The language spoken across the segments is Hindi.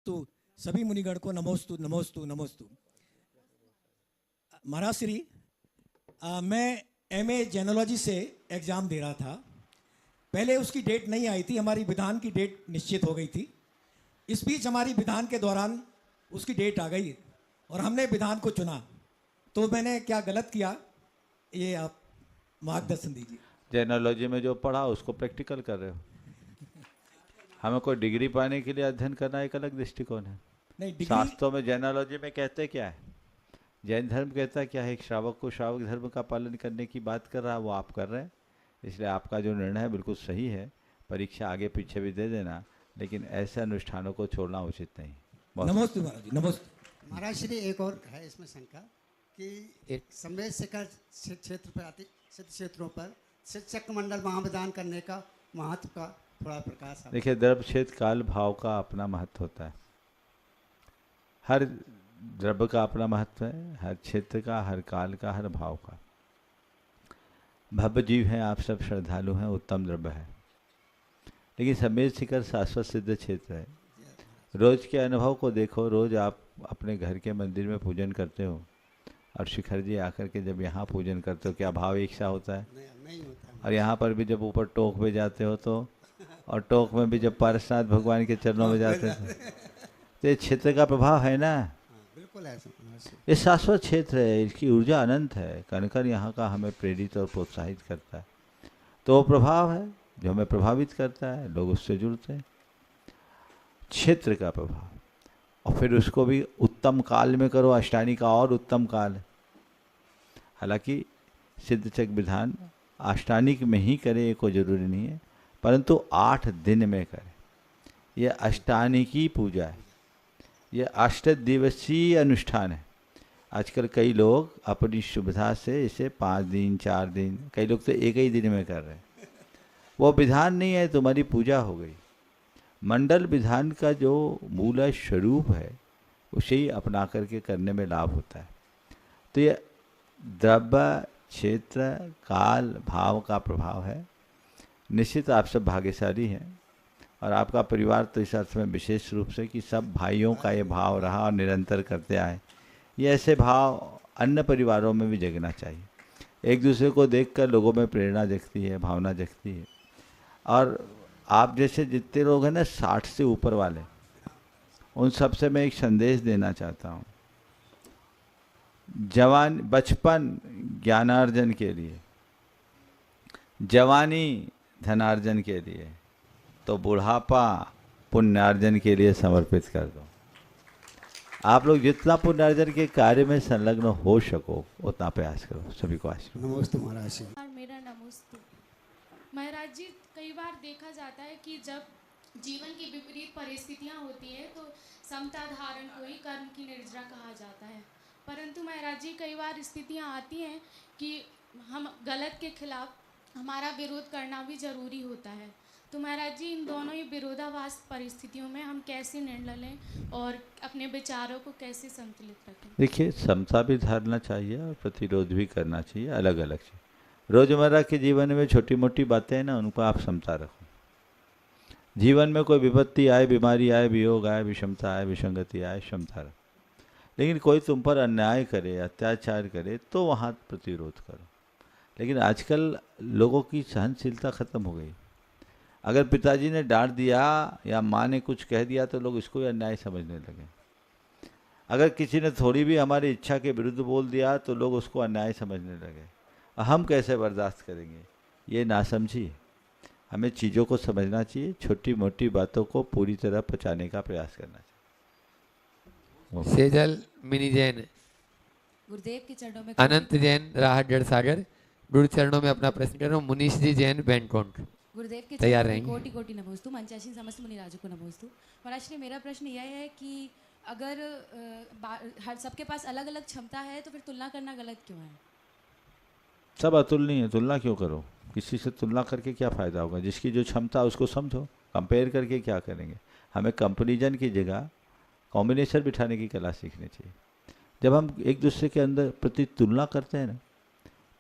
तो सभी मुनिगण को नमोस्तु नमोस्तु नमोस्तु। महाराज श्री, मैं एमए जेनोलॉजी से एग्ज़ाम दे रहा था। पहले उसकी डेट नहीं आई थी, हमारी विधान की डेट निश्चित हो गई थी। इस बीच हमारी विधान के दौरान उसकी डेट आ गई और हमने विधान को चुना। तो मैंने क्या गलत किया, ये आप मार्गदर्शन दीजिए। जेनोलॉजी में जो पढ़ा उसको प्रैक्टिकल कर रहे हो। हमें कोई डिग्री पाने के लिए अध्ययन करना एक अलग दृष्टिकोण है। नहीं, डिग्री शास्त्रों में जेनोलॉजी में कहते क्या है, जैन धर्म कहता क्या है, एक श्रावक को श्रावक धर्म का पालन करने की बात कर रहा है, वो आप कर रहे हैं। इसलिए आपका जो निर्णय है बिल्कुल सही है। परीक्षा आगे पीछे भी दे देना, लेकिन ऐसे अनुष्ठानों को छोड़ना उचित नहीं। नमस्ते महाराज जी, नमस्ते। महाराज श्री, एक और है इसमें शंका कि संवेद शिखर क्षेत्र पर आती क्षेत्रों पर शिक्षक मंडल महाविधान करने का महत्व का थोड़ा प्रकाश। देखिए, द्रव्य क्षेत्र काल भाव का अपना महत्व होता है। हर द्रव्य का अपना महत्व है, हर क्षेत्र का, हर काल का, हर भाव का। भव्य जीव हैं आप सब, श्रद्धालु हैं, उत्तम द्रव्य है। लेकिन संवेद शिखर शाश्वत सिद्ध क्षेत्र है। रोज के अनुभव को देखो। रोज आप अपने घर के मंदिर में पूजन करते हो और शिखर जी आकर के जब यहाँ पूजन करते हो, क्या भाव एक सा होता है? नहीं होता। और यहाँ पर भी जब ऊपर टोक पे जाते हो तो, और टोक में भी जब पारसनाथ भगवान के चरणों में जाते हो, तो ये क्षेत्र का प्रभाव है ना। बिल्कुल ऐसा। ये शाश्वत क्षेत्र है, इसकी ऊर्जा अनंत है। कण कण यहाँ का हमें प्रेरित और प्रोत्साहित करता है। तो वो प्रभाव है जो हमें प्रभावित करता है, लोग उससे जुड़ते हैं। क्षेत्र का प्रभाव, और फिर उसको भी उत्तम काल में करो। अष्टानी का और उत्तम काल है। हालांकि सिद्धचक विधान अष्टानिक में ही करे, ये कोई जरूरी नहीं है, परंतु 8 दिन में करे। ये अष्टानिकी पूजा है, ये 8 दिवसीय अनुष्ठान है। आजकल कई लोग अपनी सुविधा से इसे 5 दिन 4 दिन, कई लोग तो एक ही दिन में कर रहे हैं। वो विधान नहीं है, तुम्हारी पूजा हो गई। मंडल विधान का जो मूल स्वरूप है उसे ही अपना करके करने में लाभ होता है। तो ये द्रव्य क्षेत्र काल भाव का प्रभाव है। निश्चित आप सब भाग्यशाली हैं, और आपका परिवार तो इस अर्थ में विशेष रूप से कि सब भाइयों का ये भाव रहा और निरंतर करते आए। ये ऐसे भाव अन्य परिवारों में भी जगना चाहिए। एक दूसरे को देखकर लोगों में प्रेरणा जगती है, भावना जगती है। और आप जैसे जितने लोग हैं ना 60 से ऊपर वाले, उन सब से मैं एक संदेश देना चाहता हूँ। जवान बचपन ज्ञानार्जन के लिए, जवानी धनार्जन के लिए, तो बुढ़ापा पुण्यार्जन के लिए समर्पित कर दो। आप लोग जितना पुण्यार्जन के कार्य में संलग्न हो सको उतना प्रयास करो। सभी को आशीर्वाद। नमस्ते महाराज श्री। मेरा नमस्ते महाराज जी। कई बार देखा जाता है कि जब जीवन की विपरीत परिस्थितियां होती हैं तो समता धारण को ही कर्म की निर्जरा कहा जाता है। परंतु महाराज जी, कई बार स्थितियां आती हैं कि हम गलत के खिलाफ हमारा विरोध करना भी जरूरी होता है। तो महाराज जी, इन दोनों ही विरोधाभास परिस्थितियों में हम कैसे निर्णय लें और अपने विचारों को कैसे संतुलित रखें? देखिए, समता भी धारना चाहिए और प्रतिरोध भी करना चाहिए, अलग अलग चीज़। रोजमर्रा के जीवन में छोटी मोटी बातें हैं ना, उनको आप समता रखो। जीवन में कोई विपत्ति आए, बीमारी आए, वियोग आए, विषमता आए, विसंगति आए, क्षमता रखो। लेकिन कोई तुम पर अन्याय करे, अत्याचार करे, तो वहाँ प्रतिरोध करो। लेकिन आजकल लोगों की सहनशीलता खत्म हो गई। अगर पिताजी ने डांट दिया या माँ ने कुछ कह दिया तो लोग इसको ही अन्याय समझने लगे। अगर किसी ने थोड़ी भी हमारी इच्छा के विरुद्ध बोल दिया तो लोग उसको अन्याय समझने लगे। हम कैसे बर्दाश्त करेंगे? ये नासमझी है। हमें चीज़ों को समझना चाहिए, छोटी मोटी बातों को पूरी तरह पचाने का प्रयास करना चाहिए। सेजल मिनी जैन, गुरुदेव के चरणों में अनंत जैन राहत जड़ सागर, गुरु चरणों में अपना प्रश्न कर रहा हूँ। मुनीष जी जैन बैंकॉन्ट, गुरुदेव के तैयार चरणों में रहेंगे। कोटि कोटि नमोस्तु। मंचासीन समस्त मुनिराजों को नमोस्तु। महाराज श्री, मेरा प्रश्न यह है कि अगर हर सबके पास अलग अलग क्षमता है तो फिर तुलना करना गलत क्यों है? सब अतुलनीय है, तुलना क्यों करो? किसी से तुलना करके क्या फ़ायदा होगा? जिसकी जो क्षमता उसको समझो। कंपेयर करके क्या करेंगे? हमें कंपेरिजन की जगह कॉम्बिनेशन बिठाने की कला सीखनी चाहिए। जब हम एक दूसरे के अंदर प्रति तुलना करते हैं ना,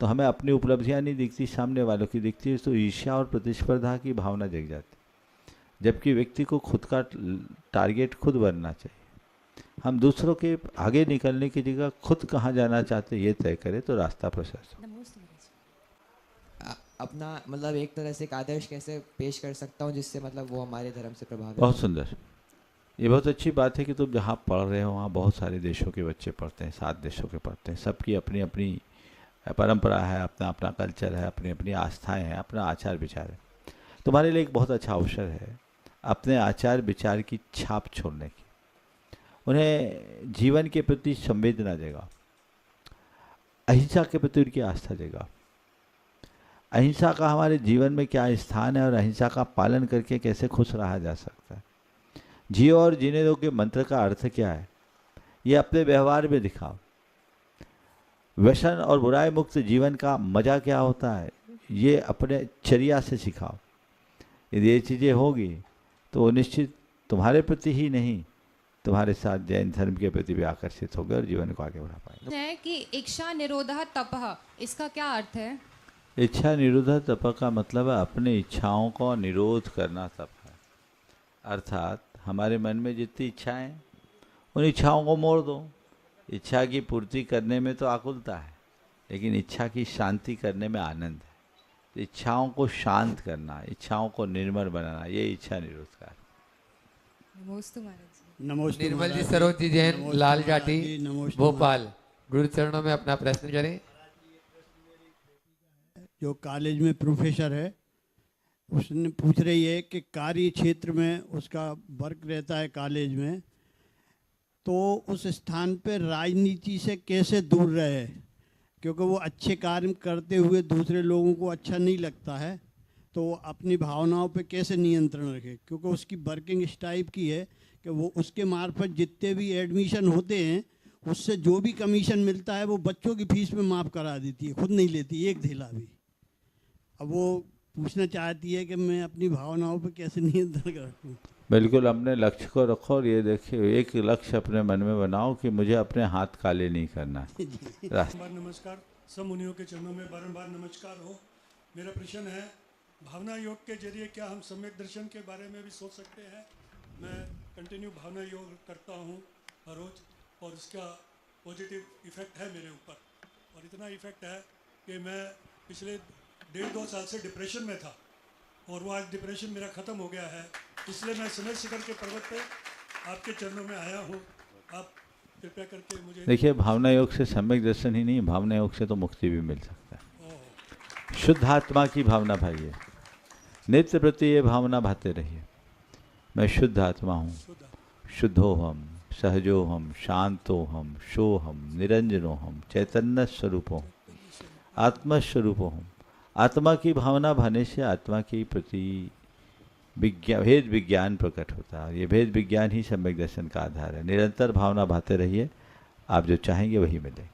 तो हमें अपनी उपलब्धियां नहीं दिखती, सामने वालों की दिखती है। तो ईर्ष्या और प्रतिस्पर्धा की भावना जग जाती है। जबकि व्यक्ति को खुद का टारगेट खुद बनना चाहिए। हम दूसरों के आगे निकलने की जगह खुद कहाँ जाना चाहते ये तय करें तो रास्ता प्रशस्त हो। नमोस्तु महाराज। अपना मतलब एक तरह से एक आदर्श कैसे पेश कर सकता हूँ जिससे मतलब वो हमारे धर्म से प्रभावित बहुत सुंदर। ये बहुत अच्छी बात है कि तुम जहाँ पढ़ रहे हो वहाँ बहुत सारे देशों के बच्चे पढ़ते हैं, 7 देशों के पढ़ते हैं। सबकी अपनी अपनी परंपरा है, अपना अपना कल्चर है, अपनी अपनी आस्थाएं हैं, अपना आचार विचार है। तुम्हारे लिए एक बहुत अच्छा अवसर है अपने आचार विचार की छाप छोड़ने की, उन्हें जीवन के प्रति संवेदना जगाओ, अहिंसा के प्रति उनकी आस्था जगाओ। अहिंसा का हमारे जीवन में क्या स्थान है और अहिंसा का पालन करके कैसे खुश रहा जा सकता है। जियो और जीने दो के मंत्र का अर्थ क्या है ये अपने व्यवहार में दिखाओ। व्यसन और बुराई मुक्त जीवन का मजा क्या होता है ये अपने चर्या से सिखाओ। यदि ये चीज़ें होगी तो निश्चित तुम्हारे प्रति ही नहीं तुम्हारे साथ जैन धर्म के प्रति भी आकर्षित होगा और जीवन को आगे बढ़ा पाएंगे। है कि इच्छा निरोधः तपः, इसका क्या अर्थ है? इच्छा निरोध तप का मतलब है अपने इच्छाओं को निरोध करना तप है। अर्थात हमारे मन में जितनी इच्छाएं हैं उन इच्छाओं को मोड़ दो। इच्छा की पूर्ति करने में तो आकुलता है लेकिन इच्छा की शांति करने में आनंद है। तो इच्छाओं को शांत करना, इच्छाओं को निर्मल बनाना, ये इच्छा निरोध का है। नमोस्तु महाराज जी। नमस्ते निर्मल जी महाराज सरोज जी जैन, नमस्ते लाल महाराज जाटी, जी, नमस्ते भोपाल। गुरु चरणों में अपना प्रश्न करें। जो कॉलेज में प्रोफेसर है उसने पूछ रही है कि कार्य क्षेत्र में उसका वर्क रहता है कॉलेज में, तो उस स्थान पर राजनीति से कैसे दूर रहे, क्योंकि वो अच्छे कार्य करते हुए दूसरे लोगों को अच्छा नहीं लगता है, तो वो अपनी भावनाओं पे कैसे नियंत्रण रखे, क्योंकि उसकी वर्किंग इस टाइप की है कि वो उसके मार्फत जितने भी एडमिशन होते हैं उससे जो भी कमीशन मिलता है वो बच्चों की फीस में माफ़ करा देती है, खुद नहीं लेती एक धेला भी। अब वो पूछना चाहती है कि मैं अपनी भावनाओं पर कैसे नियंत्रण रखूं। बिल्कुल अपने लक्ष्य को रखो और ये देखिए एक लक्ष्य अपने मन में बनाओ कि मुझे अपने हाथ काले नहीं करना है। बार नमस्कार, सब मुनियों के चरणों में बारंबार नमस्कार हो। मेरा प्रश्न है, भावना योग के जरिए क्या हम सम्यक दर्शन के बारे में भी सोच सकते हैं? मैं कंटिन्यू भावना योग करता हूँ हर रोज़ और इसका पॉजिटिव इफ़ेक्ट है मेरे ऊपर, और इतना इफ़ेक्ट है कि मैं पिछले 1.5-2 साल से डिप्रेशन में था और वो आज डिप्रेशन मेरा ख़त्म हो गया है। इसलिए मैं समय शिखर के पर्वत पे आपके चरणों में आया हूँ। आप कृपया करके मुझे देखिए, भावना योग से सम्यक दर्शन ही नहीं, भावना योग से तो मुक्ति भी मिल सकता है। शुद्ध आत्मा की भावना भाइये, नित्य प्रति ये भावना भाते रहिए, मैं शुद्ध आत्मा हूँ, शुद्धोहम सहजोहम शांतोहम शोहम निरंजनोहम चैतन्य स्वरूपोहम आत्मस्वरूपोहम। आत्मा की भावना भाने से आत्मा के प्रति भेद विज्ञान प्रकट होता है। ये भेद विज्ञान ही सम्यक दर्शन का आधार है। निरंतर भावना भाते रहिए, आप जो चाहेंगे वही मिलेगा।